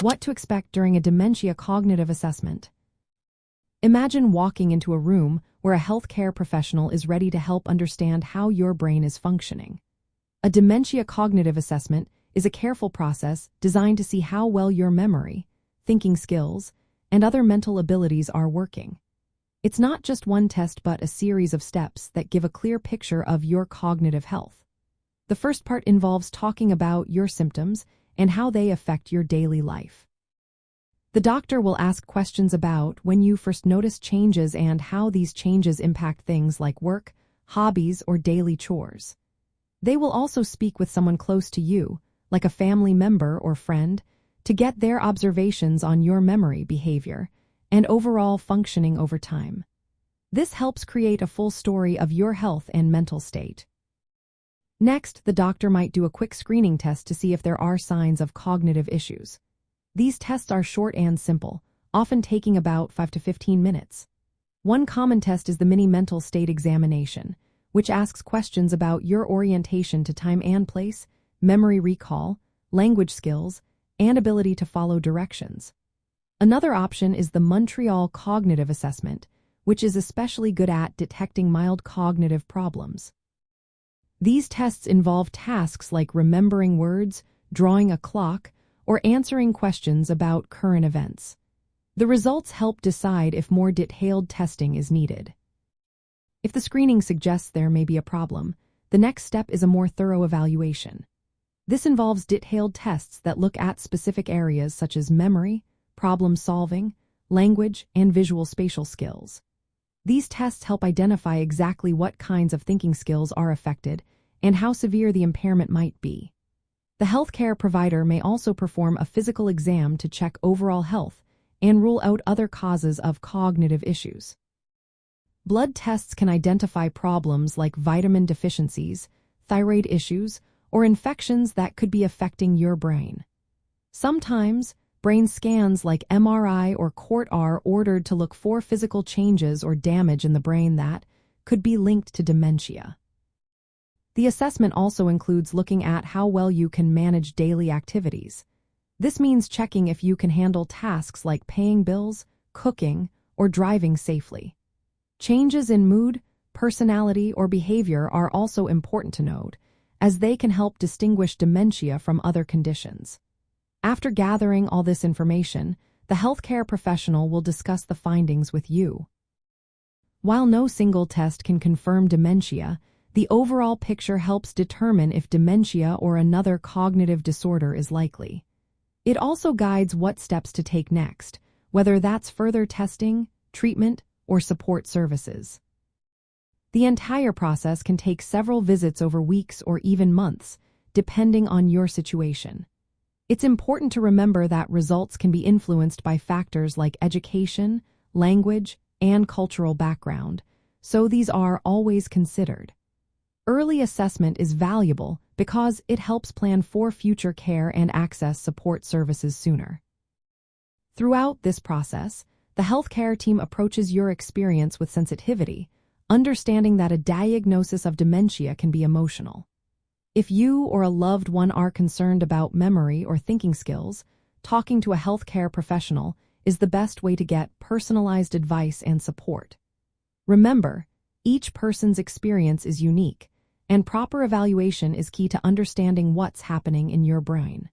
What to expect during a dementia cognitive assessment. Imagine walking into a room where a healthcare professional is ready to help understand how your brain is functioning. A dementia cognitive assessment is a careful process designed to see how well your memory, thinking skills, and other mental abilities are working. It's not just one test but a series of steps that give a clear picture of your cognitive health. The first part involves talking about your symptoms and how they affect your daily life. The doctor will ask questions about when you first noticed changes and how these changes impact things like work, hobbies, or daily chores. They will also speak with someone close to you, like a family member or friend, to get their observations on your memory, behavior, and overall functioning over time. This helps create a full story of your health and mental state. Next, the doctor might do a quick screening test to see if there are signs of cognitive issues. These tests are short and simple, often taking about 5 to 15 minutes. One common test is the mini mental state examination, which asks questions about your orientation to time and place, memory recall, language skills, and ability to follow directions. Another option is the Montreal Cognitive Assessment, which is especially good at detecting mild cognitive problems. These tests involve tasks like remembering words, drawing a clock, or answering questions about current events. The results help decide if more detailed testing is needed. If the screening suggests there may be a problem, the next step is a more thorough evaluation. This involves detailed tests that look at specific areas such as memory, problem solving, language, and visual spatial skills. These tests help identify exactly what kinds of thinking skills are affected and how severe the impairment might be. The healthcare provider may also perform a physical exam to check overall health and rule out other causes of cognitive issues. Blood tests can identify problems like vitamin deficiencies, thyroid issues, or infections that could be affecting your brain. Sometimes, brain scans like MRI or CORT are ordered to look for physical changes or damage in the brain that could be linked to dementia. The assessment also includes looking at how well you can manage daily activities. This means checking if you can handle tasks like paying bills, cooking, or driving safely. Changes in mood, personality, or behavior are also important to note, as they can help distinguish dementia from other conditions. After gathering all this information, the healthcare professional will discuss the findings with you. While no single test can confirm dementia, the overall picture helps determine if dementia or another cognitive disorder is likely. It also guides what steps to take next, whether that's further testing, treatment, or support services. The entire process can take several visits over weeks or even months, depending on your situation. It's important to remember that results can be influenced by factors like education, language, and cultural background, so these are always considered. Early assessment is valuable because it helps plan for future care and access support services sooner. Throughout this process, the healthcare team approaches your experience with sensitivity, understanding that a diagnosis of dementia can be emotional. If you or a loved one are concerned about memory or thinking skills, talking to a healthcare professional is the best way to get personalized advice and support. Remember, each person's experience is unique, and proper evaluation is key to understanding what's happening in your brain.